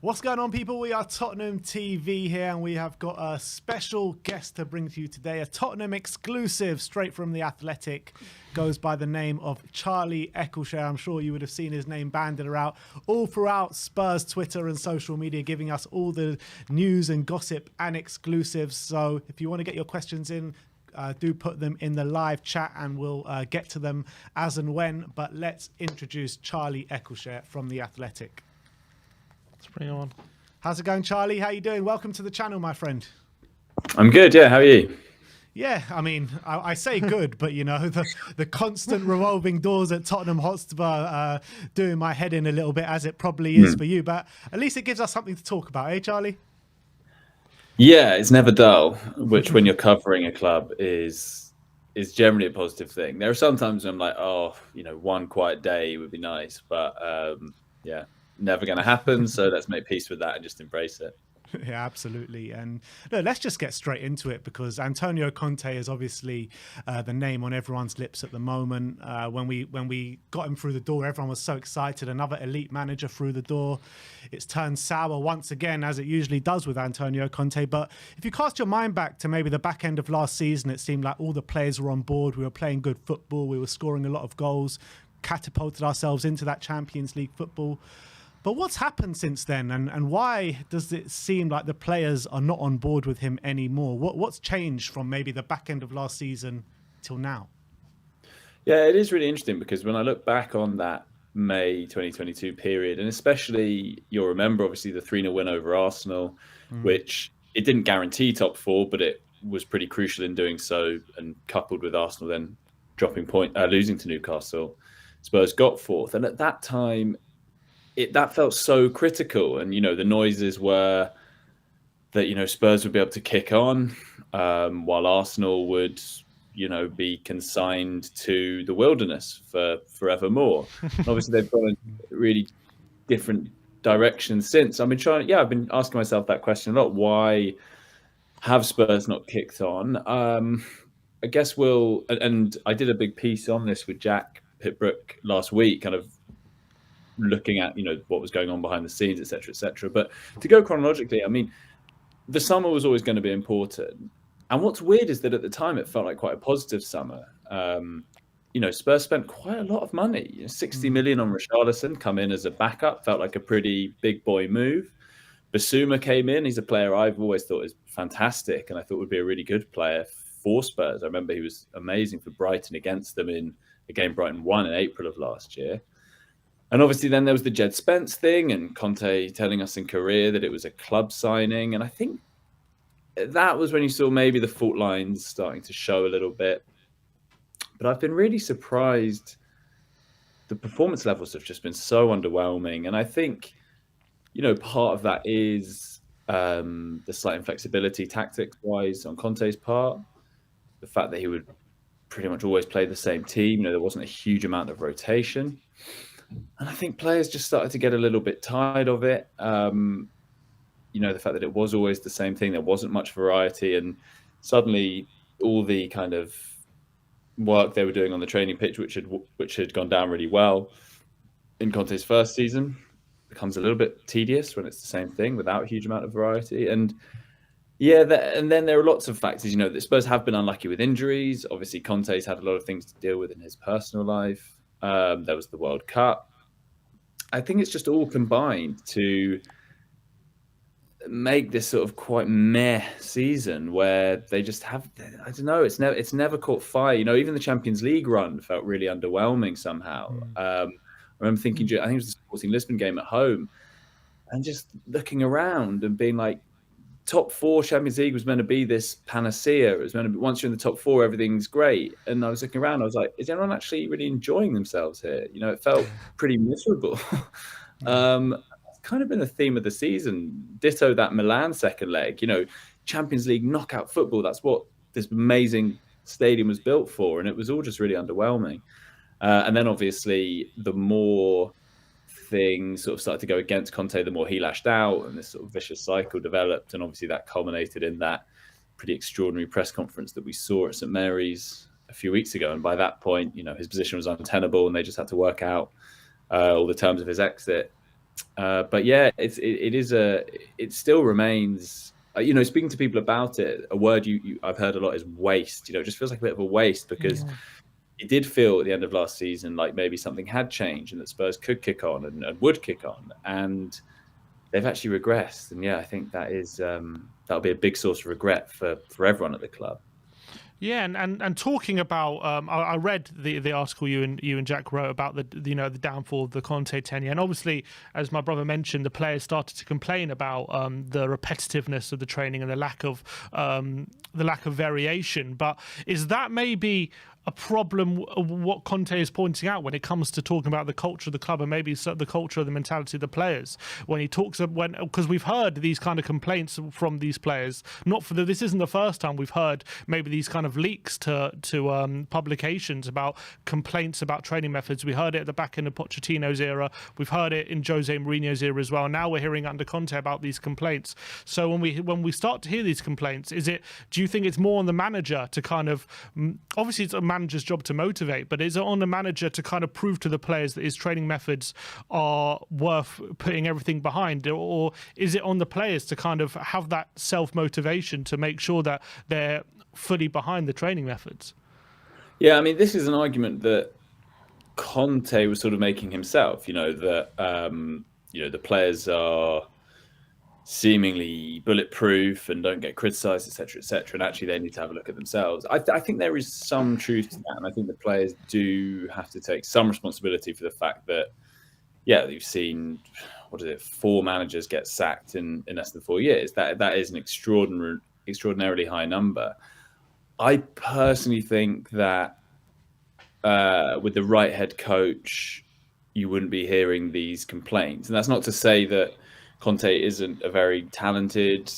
What's going on, people? We are Tottenham TV here, and we have got a special guest to bring to you today, a Tottenham exclusive straight from The Athletic. Goes by the name of Charlie Eccleshare. I'm sure you would have seen his name banded around all throughout Spurs Twitter and social media, giving us all the news and gossip and exclusives. So if you want to get your questions in, do put them in the live chat and we'll get to them as and when. But let's introduce Charlie Eccleshare from The Athletic. Let's bring him on. How's it going, Charlie? How you doing? Welcome to the channel, my friend. I'm good, yeah. How are you? Yeah, I mean, I say good, but, you know, the constant revolving doors at Tottenham Hotspur doing my head in a little bit, as it probably is for you. But at least it gives us something to talk about, eh, Charlie? Yeah, it's never dull, which when you're covering a club is generally a positive thing. There are some times when I'm like, oh, you know, one quiet day would be nice, but yeah, never going to happen. So let's make peace with that and just embrace it. Yeah, absolutely. And no, let's just get straight into it, because Antonio Conte is obviously the name on everyone's lips at the moment. When we got him through the door, everyone was so excited. Another elite manager through the door. It's turned sour once again, as it usually does with Antonio Conte. But if you cast your mind back to maybe the back end of last season, it seemed like all the players were on board. We were playing good football. We were scoring a lot of goals, catapulted ourselves into that Champions League football. But what's happened since then, and why does it seem like the players are not on board with him anymore? What's changed from maybe the back end of last season till now? Yeah, it is really interesting, because when I look back on that May 2022 period, and especially you'll remember obviously the 3-0 win over Arsenal, which it didn't guarantee top four, but it was pretty crucial in doing so, and coupled with Arsenal then losing to Newcastle, Spurs got fourth. And at that time, that felt so critical, and you know the noises were that Spurs would be able to kick on, while Arsenal would be consigned to the wilderness for forevermore. Obviously, they've gone in really different directions since. I've been asking myself that question a lot. Why have Spurs not kicked on? I guess and I did a big piece on this with Jack Pitbrook last week, kind of looking at what was going on behind the scenes, etc. But to go chronologically, I mean, the summer was always going to be important, and what's weird is that at the time it felt like quite a positive summer. Spurs spent quite a lot of money, 60 million on Richarlison, come in as a backup, felt like a pretty big boy move. Basuma came in. He's a player I've always thought is fantastic, and I thought would be a really good player for Spurs. I remember he was amazing for Brighton against them in a game Brighton won in April of last year. And obviously then there was the Jed Spence thing, and Conte telling us in Korea that it was a club signing. And I think that was when you saw maybe the fault lines starting to show a little bit. But I've been really surprised. The performance levels have just been so underwhelming. And I think, part of that is the slight inflexibility tactics-wise on Conte's part. The fact that he would pretty much always play the same team. There wasn't a huge amount of rotation. And I think players just started to get a little bit tired of it. The fact that it was always the same thing, there wasn't much variety, and suddenly all the kind of work they were doing on the training pitch, which had gone down really well in Conte's first season, becomes a little bit tedious when it's the same thing without a huge amount of variety. And and then there are lots of factors. The Spurs have been unlucky with injuries. Obviously, Conte's had a lot of things to deal with in his personal life. There was the World Cup. I think it's just all combined to make this sort of quite meh season where they just have, I don't know, it's never caught fire. Even the Champions League run felt really underwhelming somehow. I remember thinking, I think it was the Sporting Lisbon game at home, and just looking around and being like, top four Champions League was meant to be this panacea. It was meant to be, once you're in the top four, everything's great. And I was looking around, I was like, is anyone actually really enjoying themselves here? It felt pretty miserable. It's kind of been the theme of the season. Ditto that Milan second leg, Champions League knockout football. That's what this amazing stadium was built for. And it was all just really underwhelming. And then obviously the more things sort of started to go against Conte, the more he lashed out, and this sort of vicious cycle developed. And obviously that culminated in that pretty extraordinary press conference that we saw at St Mary's a few weeks ago. And by that point, his position was untenable, and they just had to work out all the terms of his exit. But yeah, it still remains. Speaking to people about it, a word I've heard a lot is waste. It just feels like a bit of a waste because it did feel at the end of last season like maybe something had changed and that Spurs could kick on and would kick on, and they've actually regressed. And yeah, I think that'll be a big source of regret for everyone at the club. Yeah, and talking about, I read the article you and Jack wrote about the downfall of the Conte tenure, and obviously, as my brother mentioned, the players started to complain about the repetitiveness of the training and the lack of variation. But is that maybe a problem of what Conte is pointing out when it comes to talking about the culture of the club and maybe the culture of the mentality of the players? When he talks because we've heard these kind of complaints from these players. This isn't the first time we've heard maybe these kind of leaks to publications about complaints about training methods. We heard it at the back end of Pochettino's era. We've heard it in Jose Mourinho's era as well. Now we're hearing under Conte about these complaints. So when we start to hear these complaints, do you think it's more on the manager to kind of, obviously it's a manager's job to motivate, but is it on the manager to kind of prove to the players that his training methods are worth putting everything behind, or is it on the players to kind of have that self-motivation to make sure that they're fully behind the training methods? Yeah, I mean, this is an argument that Conte was sort of making himself, that the players are seemingly bulletproof and don't get criticised, etc., and actually they need to have a look at themselves. I think there is some truth to that, and I think the players do have to take some responsibility for the fact that, yeah, you've seen 4 managers get sacked in less than 4 years. That is an extraordinarily high number. I personally think that with the right head coach, you wouldn't be hearing these complaints, and that's not to say that Conte isn't a very talented,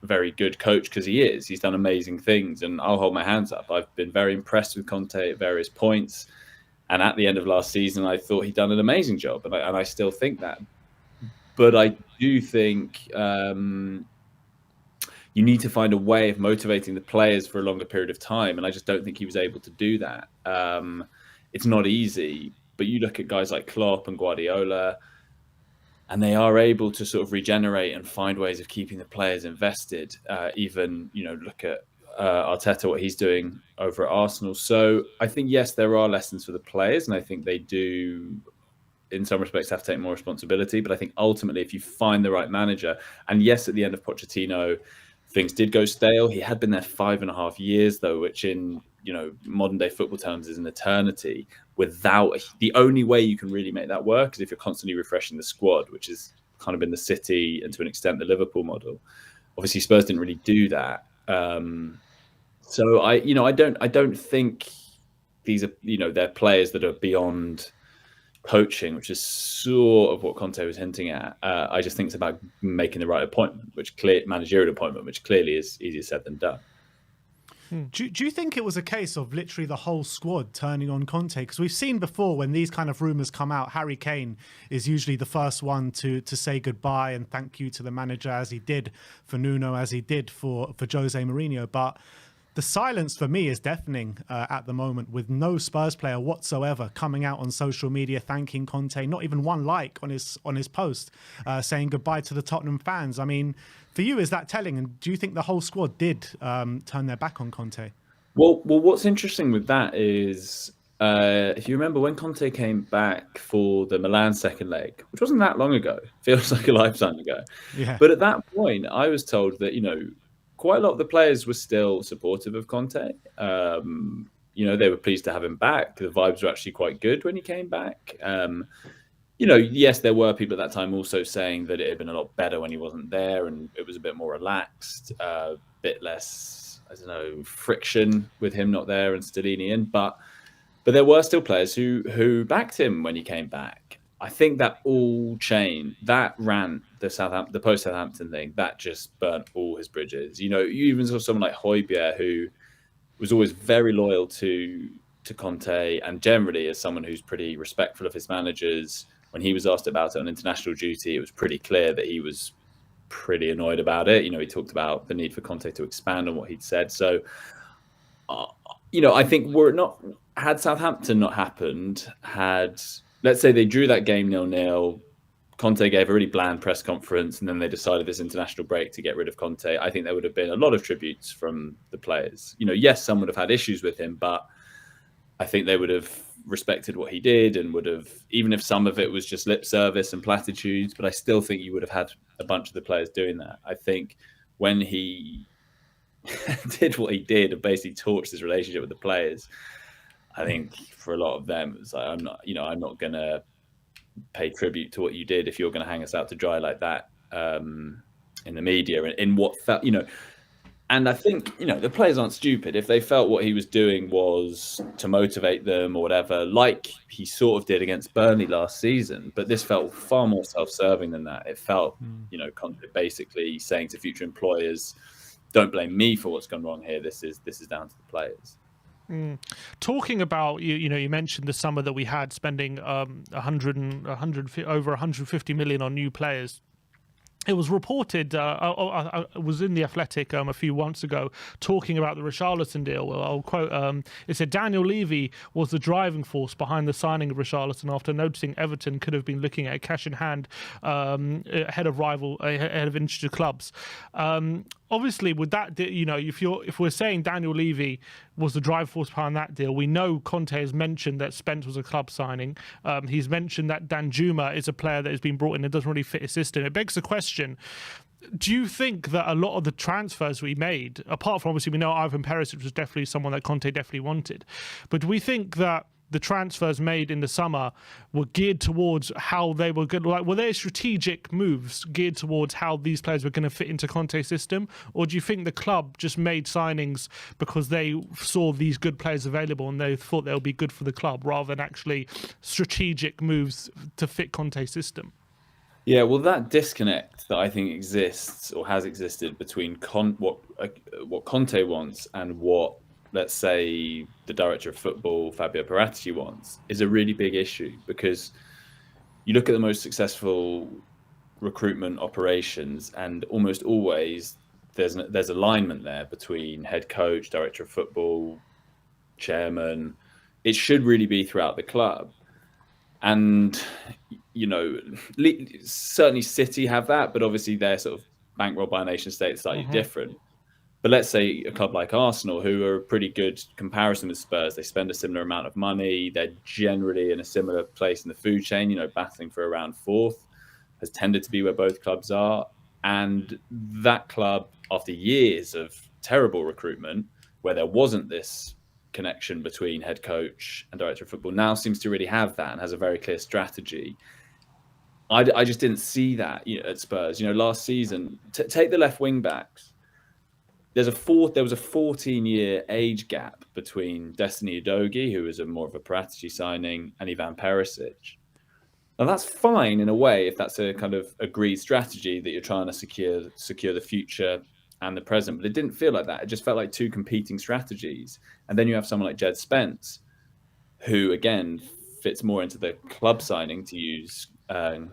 very good coach, because he is. He's done amazing things, and I'll hold my hands up. I've been very impressed with Conte at various points, and at the end of last season, I thought he'd done an amazing job, and I still think that. But I do think you need to find a way of motivating the players for a longer period of time, and I just don't think he was able to do that. It's not easy, but you look at guys like Klopp and Guardiola, and they are able to sort of regenerate and find ways of keeping the players invested. Even, look at Arteta, what he's doing over at Arsenal. So I think, yes, there are lessons for the players, and I think they do, in some respects, have to take more responsibility. But I think ultimately, if you find the right manager, and yes, at the end of Pochettino, things did go stale. He had been there 5.5 years, though, which in modern day football terms is an eternity. The only way you can really make that work is if you're constantly refreshing the squad, which has kind of been the City and to an extent the Liverpool model. Obviously, Spurs didn't really do that. So I don't think these are they're players that are beyond coaching, which is sort of what Conte was hinting at. I just think it's about making the right appointment, managerial appointment, which clearly is easier said than done. Do you think it was a case of literally the whole squad turning on Conte? Because we've seen before when these kind of rumours come out, Harry Kane is usually the first one to say goodbye and thank you to the manager, as he did for Nuno, as he did for Jose Mourinho. But the silence for me is deafening at the moment, with no Spurs player whatsoever coming out on social media thanking Conte, not even one like on his post, saying goodbye to the Tottenham fans. I mean, for you, is that telling? And do you think the whole squad did turn their back on Conte? Well, what's interesting with that is, if you remember when Conte came back for the Milan second leg, which wasn't that long ago, feels like a lifetime ago. Yeah. But at that point, I was told that, quite a lot of the players were still supportive of Conte. They were pleased to have him back. The vibes were actually quite good when he came back. Yes, there were people at that time also saying that it had been a lot better when he wasn't there, and it was a bit more relaxed, a bit less, friction with him not there and Stellini in. But there were still players who backed him when he came back. I think that all changed. That rant, the post-Southampton thing, that just burnt all his bridges. You even saw someone like Højbjerg, who was always very loyal to Conte, and generally as someone who's pretty respectful of his managers. When he was asked about it on international duty, it was pretty clear that he was pretty annoyed about it. He talked about the need for Conte to expand on what he'd said. So, I think had Southampton not happened, let's say they drew that game 0-0, Conte gave a really bland press conference and then they decided this international break to get rid of Conte, I think there would have been a lot of tributes from the players. Yes, some would have had issues with him, but I think they would have respected what he did and would have, even if some of it was just lip service and platitudes, but I still think you would have had a bunch of the players doing that. I think when he did what he did and basically torched his relationship with the players, I think for a lot of them, it was like, I'm not going to pay tribute to what you did if you're going to hang us out to dry like that in the media and in what felt, and I think, the players aren't stupid. If they felt what he was doing was to motivate them or whatever, like he sort of did against Burnley last season, but this felt far more self-serving than that. It felt, Conte basically saying to future employers, don't blame me for what's gone wrong here. This is down to the players. Talking about you mentioned the summer that we had spending over 150 million on new players. It was reported, I was in The Athletic a few months ago talking about the Richarlison deal. I'll quote, it said, Daniel Levy was the driving force behind the signing of Richarlison after noticing Everton could have been looking at a cash in hand ahead of interested clubs. Obviously, with that, if we're saying Daniel Levy was the driving force behind that deal, we know Conte has mentioned that Spence was a club signing. He's mentioned that Danjuma is a player that has been brought in and doesn't really fit his system. It begs the question, do you think that a lot of the transfers we made, apart from obviously we know Ivan Perisic was definitely someone that Conte definitely wanted, but do we think that the transfers made in the summer were geared towards how they were good? Like, were they strategic moves geared towards how these players were going to fit into Conte's system? Or do you think the club just made signings because they saw these good players available and they thought they'll be good for the club rather than actually strategic moves to fit Conte's system? Yeah, well, that disconnect that I think exists or has existed between what Conte wants and what, let's say, the director of football, Fabio Paratici, wants is a really big issue, because you look at the most successful recruitment operations and almost always there's alignment there between head coach, director of football, chairman. It should really be throughout the club. And, certainly City have that, but obviously they're sort of bankrolled by a nation state slightly different. But let's say a club like Arsenal, who are a pretty good comparison with Spurs, they spend a similar amount of money. They're generally in a similar place in the food chain, battling for around fourth, has tended to be where both clubs are. And that club, after years of terrible recruitment, where there wasn't this connection between head coach and director of football, now seems to really have that and has a very clear strategy. I just didn't see that at Spurs. Last season, take the left wing backs. There was a 14-year age gap between Destiny Udogie, who was more of a Paratici signing, and Ivan Perisic. Now that's fine in a way if that's a kind of agreed strategy that you're trying to secure the future and the present, but it didn't feel like that. It just felt like two competing strategies. And then you have someone like Jed Spence, who again fits more into the club signing, to use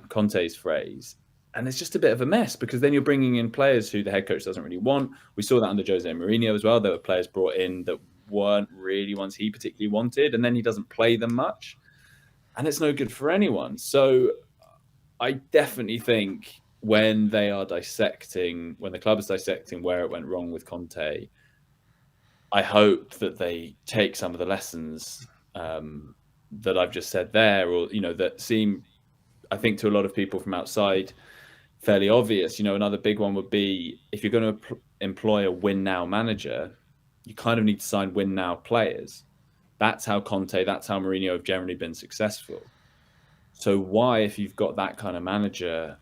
Conte's phrase. And it's just a bit of a mess, because then you're bringing in players who the head coach doesn't really want. We saw that under Jose Mourinho as well. There were players brought in that weren't really ones he particularly wanted, and then he doesn't play them much. And it's no good for anyone. So I definitely think when the club is dissecting where it went wrong with Conte, I hope that they take some of the lessons that I've just said there, or, that seem, I think, to a lot of people from outside, fairly obvious. Another big one would be, if you're going to employ a win-now manager, you kind of need to sign win-now players. That's how Conte, that's how Mourinho have generally been successful. So why, if you've got that kind of manager,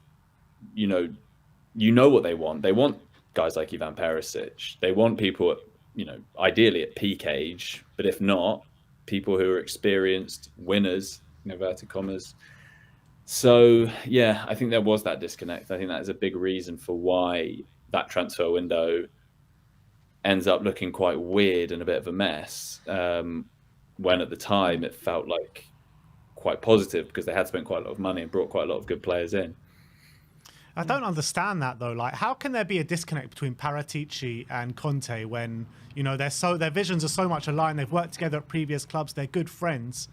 you know what they want. They want guys like Ivan Perisic. They want people, ideally at peak age, but if not, people who are experienced winners, in inverted commas. So, yeah, I think there was that disconnect. I think that is a big reason for why that transfer window ends up looking quite weird and a bit of a mess, when at the time it felt like quite positive, because they had spent quite a lot of money and brought quite a lot of good players in. I don't understand that, though. Like, how can there be a disconnect between Paratici and Conte when, their visions are so much aligned? They've worked together at previous clubs. They're good friends.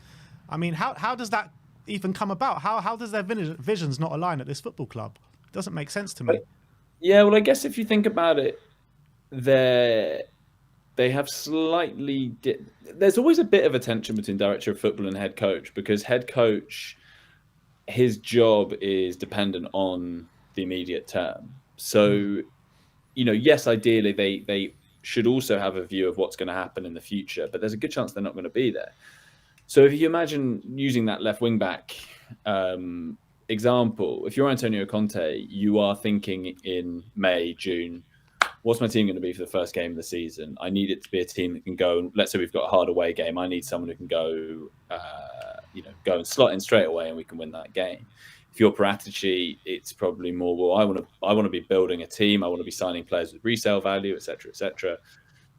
I mean, how does that even come about? How does their visions not align at this football club? It doesn't make sense to me. Yeah, well, I guess if you think about it, they have slightly. There's always a bit of a tension between director of football and head coach, because head coach, his job is dependent on the immediate term. So, yes, ideally they should also have a view of what's going to happen in the future, but there's a good chance they're not going to be there. So if you imagine using that left wing back example, if you're Antonio Conte, you are thinking in May, June, what's my team going to be for the first game of the season? I need it to be a team that can go. Let's say we've got a hard away game. I need someone who can go, go and slot in straight away, and we can win that game. If you're Paratici, it's probably more, well, I want to be building a team. I want to be signing players with resale value, et cetera, et cetera.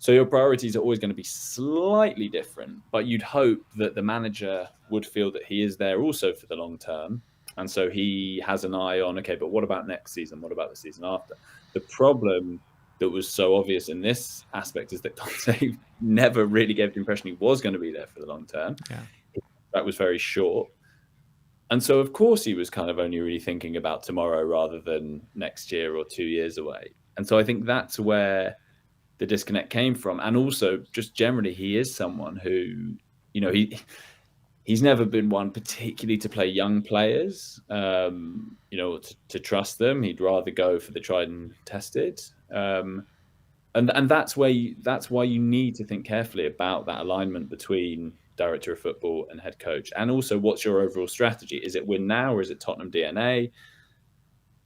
So your priorities are always going to be slightly different, but you'd hope that the manager would feel that he is there also for the long term. And so he has an eye on, okay, but what about next season? What about the season after? The problem that was so obvious in this aspect is that Conte never really gave the impression he was going to be there for the long term. Yeah. That was very short. And so, of course, he was kind of only really thinking about tomorrow rather than next year or 2 years away. And so I think that's where the disconnect came from. And also, just generally, he is someone who, he's never been one particularly to play young players, to trust them. He'd rather go for the tried and tested. And that's why you need to think carefully about that alignment between director of football and head coach. And also, what's your overall strategy? Is it win now, or is it Tottenham DNA?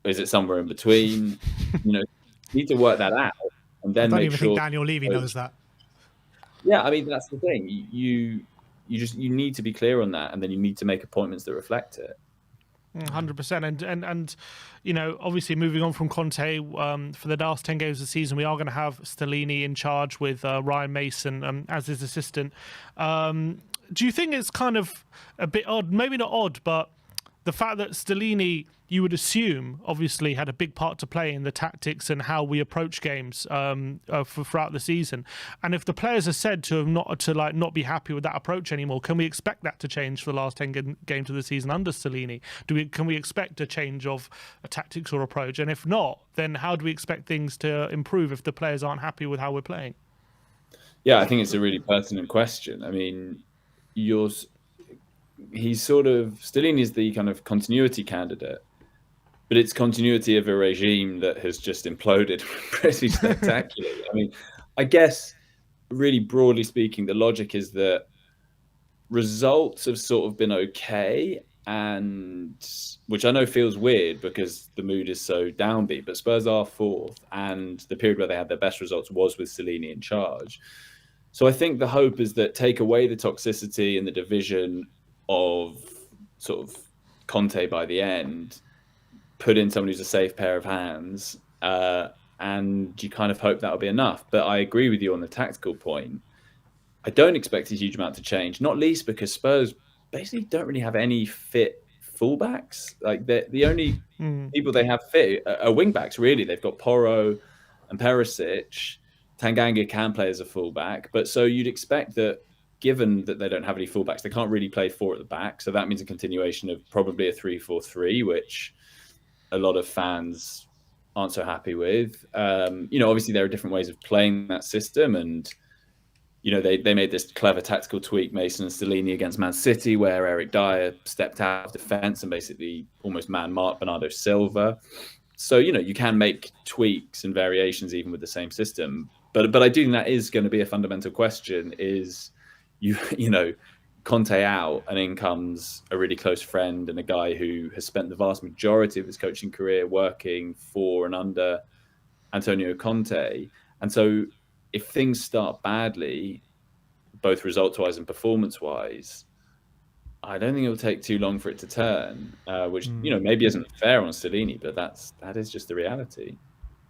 Or is it somewhere in between? You need to work that out. And then I don't even think Daniel Levy knows that. Yeah, I mean, that's the thing. You need to be clear on that, and then you need to make appointments that reflect it. 100%. And obviously moving on from Conte, for the last 10 games of the season, we are going to have Stellini in charge with Ryan Mason as his assistant. Do you think it's kind of a bit odd, maybe not odd, but the fact that Stellini, you would assume, obviously had a big part to play in the tactics and how we approach games throughout the season. And if the players are said to have not be happy with that approach anymore, can we expect that to change for the last 10 games of the season under Stellini? Can we expect a change of a tactics or approach? And if not, then how do we expect things to improve if the players aren't happy with how we're playing? Yeah, I think it's a really pertinent question. I mean, Stellini is the kind of continuity candidate, but it's continuity of a regime that has just imploded pretty spectacularly. I mean, I guess really broadly speaking, the logic is that results have sort of been okay, and which I know feels weird because the mood is so downbeat, but Spurs are fourth, and the period where they had their best results was with Stellini in charge. So I think the hope is that take away the toxicity in the division of sort of Conte by the end, put in someone who's a safe pair of hands, and you kind of hope that'll be enough. But I agree with you on the tactical point. I don't expect a huge amount to change, not least because Spurs basically don't really have any fit fullbacks. Like the only people they have fit are wingbacks, really. They've got Porro and Perisic. Tanganga can play as a fullback, but so you'd expect that, given that they don't have any fullbacks, they can't really play four at the back. So that means a continuation of probably a 3-4-3, which a lot of fans aren't so happy with. Obviously there are different ways of playing that system, and they made this clever tactical tweak, Mason and Stellini, against Man City, where Eric Dyer stepped out of defence and basically almost man-marked Bernardo Silva. So you can make tweaks and variations even with the same system. But I do think that is going to be a fundamental question: is Conte out, and in comes a really close friend and a guy who has spent the vast majority of his coaching career working for and under Antonio Conte. And so if things start badly, both results-wise and performance-wise, I don't think it will take too long for it to turn, which maybe isn't fair on Stellini, but that is just the reality.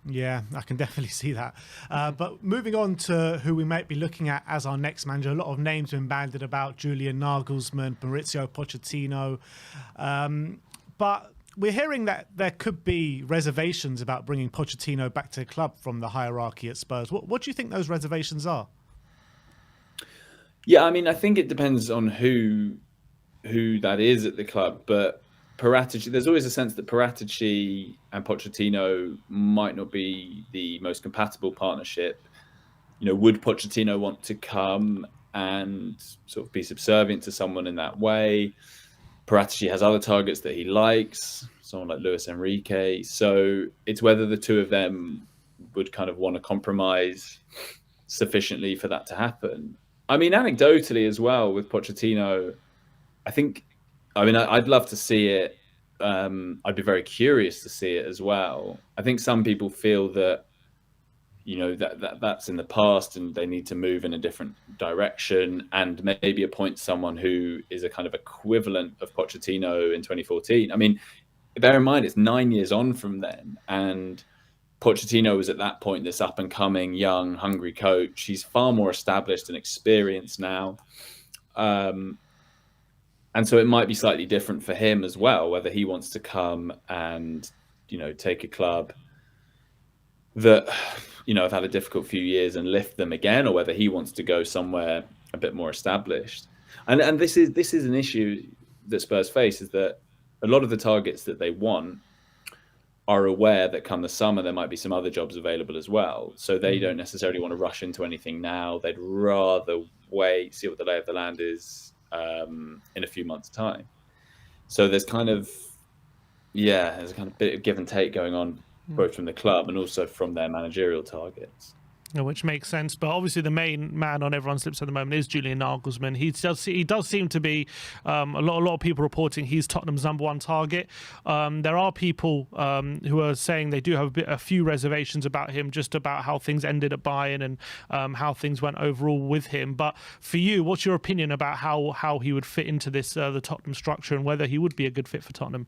Yeah, I can definitely see that. But moving on to who we might be looking at as our next manager, a lot of names have been bandied about: Julian Nagelsmann, Maurizio Pochettino. But we're hearing that there could be reservations about bringing Pochettino back to the club from the hierarchy at Spurs. What do you think those reservations are? Yeah, I mean, I think it depends on who who that is at the club, but Paratici, there's always a sense that Paratici and Pochettino might not be the most compatible partnership. Would Pochettino want to come and sort of be subservient to someone in that way? Paratici has other targets that he likes, someone like Luis Enrique. So it's whether the two of them would kind of want to compromise sufficiently for that to happen. I mean, anecdotally as well with Pochettino, I'd love to see it. I'd be very curious to see it as well. I think some people feel that, that's in the past and they need to move in a different direction and maybe appoint someone who is a kind of equivalent of Pochettino in 2014. I mean, bear in mind, it's 9 years on from then. And Pochettino was at that point this up and coming, young, hungry coach. He's far more established and experienced now. And so it might be slightly different for him as well, whether he wants to come and, take a club that, have had a difficult few years and lift them again, or whether he wants to go somewhere a bit more established. And this is an issue that Spurs face, is that a lot of the targets that they want are aware that come the summer there might be some other jobs available as well. So they don't necessarily want to rush into anything now. They'd rather wait, see what the lay of the land is in a few months' time. So there's kind of there's a kind of bit of give and take going on, both from the club and also from their managerial targets. Which makes sense, but obviously the main man on everyone's lips at the moment is Julian Nagelsmann. He does seem to be a lot of people reporting he's Tottenham's number one target. There are people who are saying they do have a few reservations about him, just about how things ended at Bayern and how things went overall with him. But for you, what's your opinion about how he would fit into this the Tottenham structure and whether he would be a good fit for Tottenham?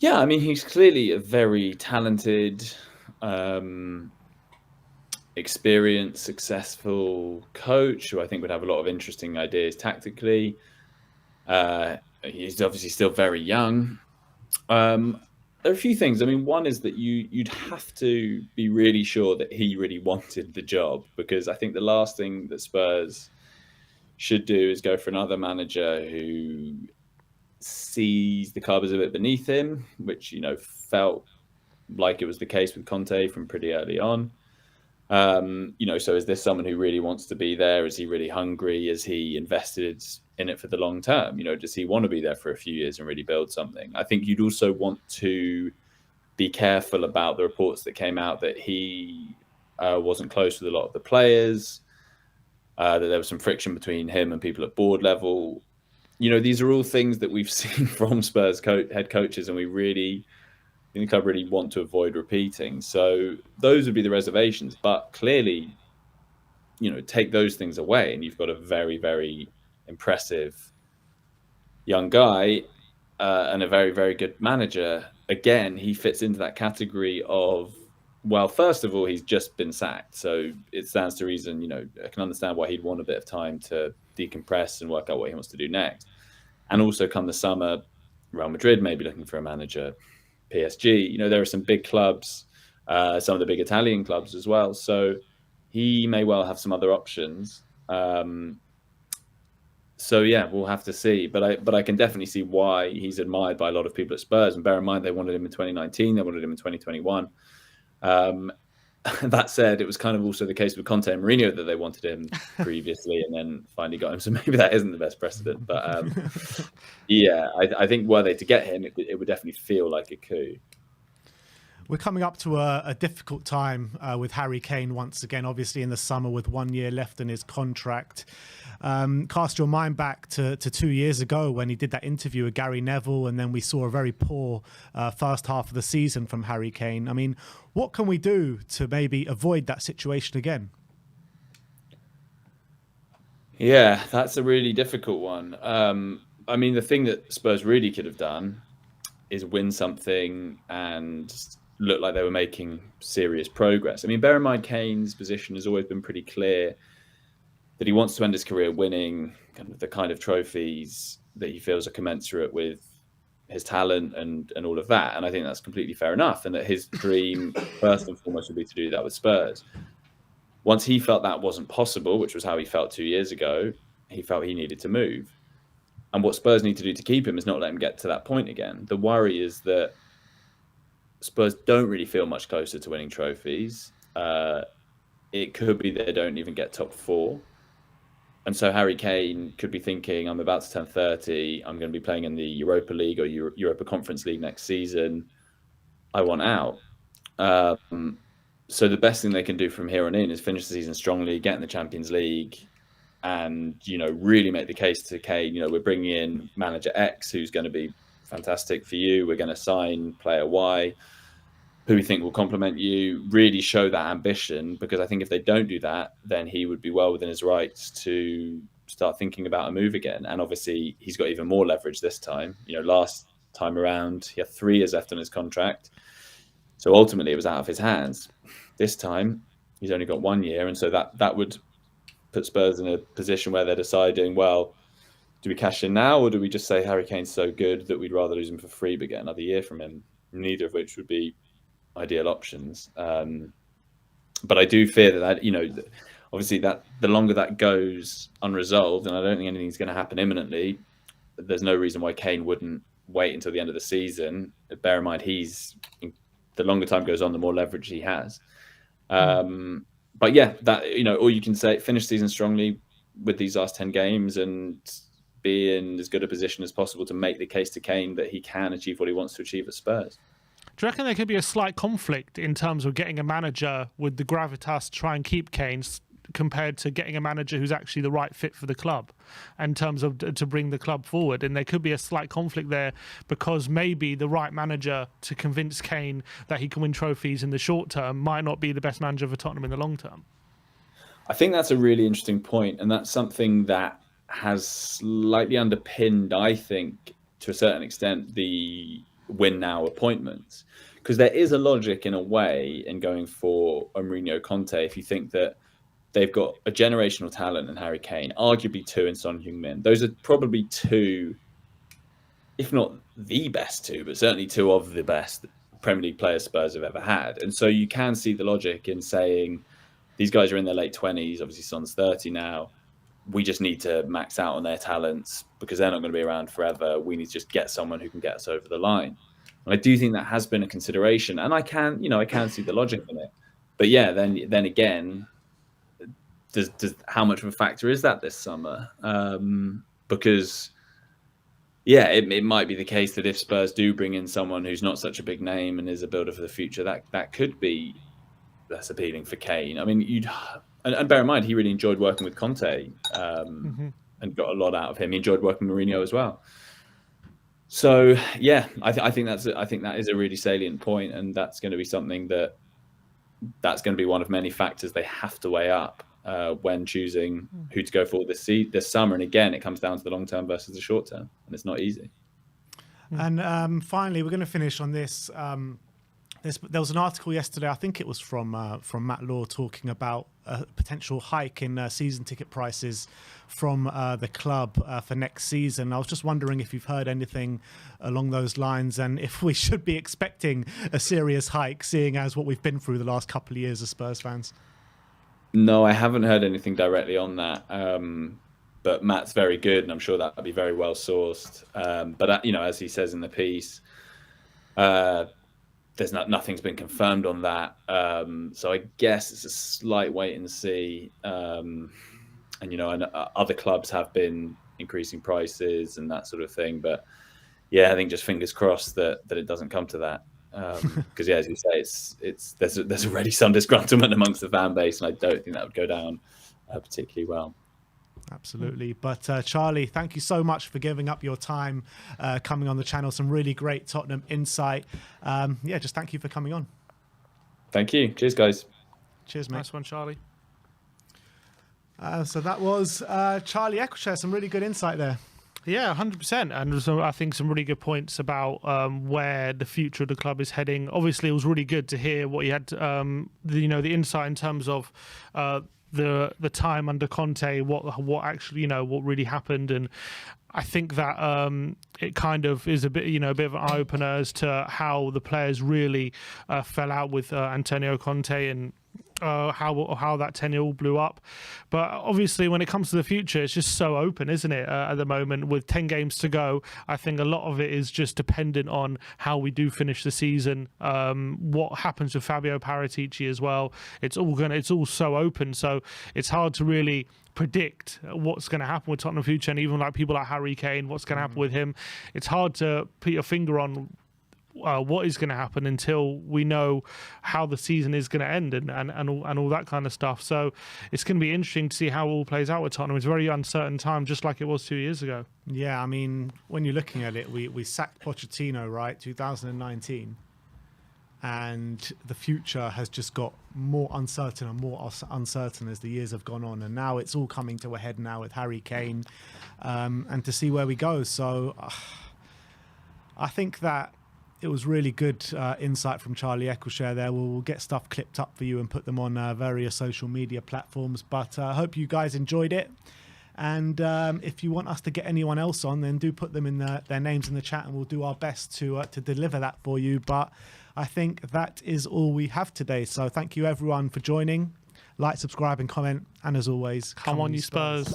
Yeah, I mean, he's clearly a very talented, experienced, successful coach who I think would have a lot of interesting ideas tactically. He's obviously still very young. There are a few things. I mean, one is that you'd have to be really sure that he really wanted the job, because I think the last thing that Spurs should do is go for another manager who sees the club as a bit beneath him, which felt like it was the case with Conte from pretty early on. So is this someone who really wants to be there? Is he really hungry? Is he invested in it for the long term? Does he want to be there for a few years and really build something? I think you'd also want to be careful about the reports that came out that he wasn't close with a lot of the players, that there was some friction between him and people at board level. These are all things that we've seen from Spurs head coaches, and the club really want to avoid repeating. So those would be the reservations. But clearly, take those things away, and you've got a very, very impressive young guy and a very, very good manager. Again, he fits into that category of, well, first of all, he's just been sacked. So it stands to reason, I can understand why he'd want a bit of time to decompress and work out what he wants to do next. And also come the summer, Real Madrid may be looking for a manager, PSG. There are some big clubs, some of the big Italian clubs as well. So he may well have some other options. So yeah, we'll have to see. But I can definitely see why he's admired by a lot of people at Spurs. And bear in mind, they wanted him in 2019, they wanted him in 2021. That said, it was kind of also the case with Conte and Mourinho that they wanted him previously and then finally got him. So maybe that isn't the best precedent. But I think were they to get him, it would definitely feel like a coup. We're coming up to a difficult time with Harry Kane once again, obviously in the summer with 1 year left in his contract. Cast your mind back to 2 years ago when he did that interview with Gary Neville, and then we saw a very poor first half of the season from Harry Kane. I mean, what can we do to maybe avoid that situation again? Yeah, that's a really difficult one. I mean, the thing that Spurs really could have done is win something and look like they were making serious progress. I mean, bear in mind, Kane's position has always been pretty clear that he wants to end his career winning the kind of trophies that he feels are commensurate with his talent and all of that. And I think that's completely fair enough. And that his dream, first and foremost, would be to do that with Spurs. Once he felt that wasn't possible, which was how he felt 2 years ago, he felt he needed to move. And what Spurs need to do to keep him is not let him get to that point again. The worry is that Spurs don't really feel much closer to winning trophies. It could be they don't even get top 4. And so Harry Kane could be thinking, I'm about to turn 30. I'm going to be playing in the Europa League or Europa Conference League next season. I want out. So the best thing they can do from here on in is finish the season strongly, get in the Champions League, and, really make the case to Kane, we're bringing in manager X, who's going to be fantastic for you. We're going to sign player Y, who we think will complement you, really show that ambition, because I think if they don't do that, then he would be well within his rights to start thinking about a move again. And obviously he's got even more leverage this time. Last time around, he had 3 years left on his contract. So ultimately it was out of his hands. This time he's only got 1 year. And so that would put Spurs in a position where they're deciding, well, do we cash in now, or do we just say Harry Kane's so good that we'd rather lose him for free but get another year from him? Neither of which would be ideal options. But I do fear that obviously that the longer that goes unresolved, and I don't think anything's going to happen imminently, there's no reason why Kane wouldn't wait until the end of the season. Bear in mind, the longer time goes on, the more leverage he has. But yeah, that all you can say, finish season strongly with these last 10 games and be in as good a position as possible to make the case to Kane that he can achieve what he wants to achieve at Spurs. Do you reckon there could be a slight conflict in terms of getting a manager with the gravitas to try and keep Kane compared to getting a manager who's actually the right fit for the club in terms of to bring the club forward? And there could be a slight conflict there because maybe the right manager to convince Kane that he can win trophies in the short term might not be the best manager for Tottenham in the long term. I think that's a really interesting point, and that's something that has slightly underpinned, I think, to a certain extent, the win now appointments, because there is a logic in a way in going for Mourinho Conte if you think that they've got a generational talent in Harry Kane, arguably 2 in Son Heung-min. Those are probably 2, if not the best 2, but certainly 2 of the best Premier League players Spurs have ever had. And so you can see the logic in saying these guys are in their late 20s, obviously Son's 30 now. We just need to max out on their talents because they're not going to be around forever. We need to just get someone who can get us over the line. And I do think that has been a consideration, and I can see the logic in it. But yeah, then again, does how much of a factor is that this summer? Because yeah, it might be the case that if Spurs do bring in someone who's not such a big name and is a builder for the future, that could be less appealing for Kane. I mean, and bear in mind, he really enjoyed working with Conte and got a lot out of him. He enjoyed working with Mourinho as well. So yeah, I think that is a really salient point, and that's going to be something that's going to be one of many factors they have to weigh up when choosing who to go for this summer. And again, it comes down to the long term versus the short term, and it's not easy. And finally, we're going to finish on this. There was an article yesterday, I think it was from Matt Law, talking about a potential hike in season ticket prices from the club for next season. I was just wondering if you've heard anything along those lines and if we should be expecting a serious hike, seeing as what we've been through the last couple of years as Spurs fans. No, I haven't heard anything directly on that. But Matt's very good, and I'm sure that'll be very well sourced. But as he says in the piece, nothing's been confirmed on that. So I guess it's a slight wait and see. And other clubs have been increasing prices and that sort of thing. But yeah, I think just fingers crossed that it doesn't come to that. Because yeah, as you say, there's already some disgruntlement amongst the fan base, and I don't think that would go down particularly well. Absolutely. But Charlie, thank you so much for giving up your time coming on the channel. Some really great Tottenham insight. Just thank you for coming on. Thank you. Cheers, guys. Cheers, mate. Nice one, Charlie. So that was Charlie Eccleshare. Some really good insight there. Yeah, 100%. And so I think some really good points about where the future of the club is heading. Obviously, it was really good to hear what you had, the insight in terms of the time under Conte, what actually, what really happened. And I think that it kind of is a bit of an eye opener as to how the players really fell out with Antonio Conte, and how that tenure all blew up. But obviously, when it comes to the future, it's just so open, isn't it? At the moment, with 10 games to go, I think a lot of it is just dependent on how we do finish the season. What happens with Fabio Paratici as well? It's all so open, so it's hard to really predict what's going to happen with Tottenham future, and even like people like Harry Kane, what's going to happen with him. It's hard to put your finger on what is going to happen until we know how the season is going to end and all that kind of stuff. So it's going to be interesting to see how it all plays out with Tottenham. It's a very uncertain time, just like it was 2 years ago. Yeah, I mean, when you're looking at it, we sacked Pochettino, right, 2019, and the future has just got more uncertain and more uncertain as the years have gone on, and now it's all coming to a head now with Harry Kane, and to see where we go. So I think that it was really good insight from Charlie Eccleshare there. We'll get stuff clipped up for you and put them on various social media platforms. But I hope you guys enjoyed it. And if you want us to get anyone else on, then do put them in their names in the chat, and we'll do our best to deliver that for you. But I think that is all we have today. So thank you everyone for joining. Like, subscribe and comment. And as always, come on you Spurs.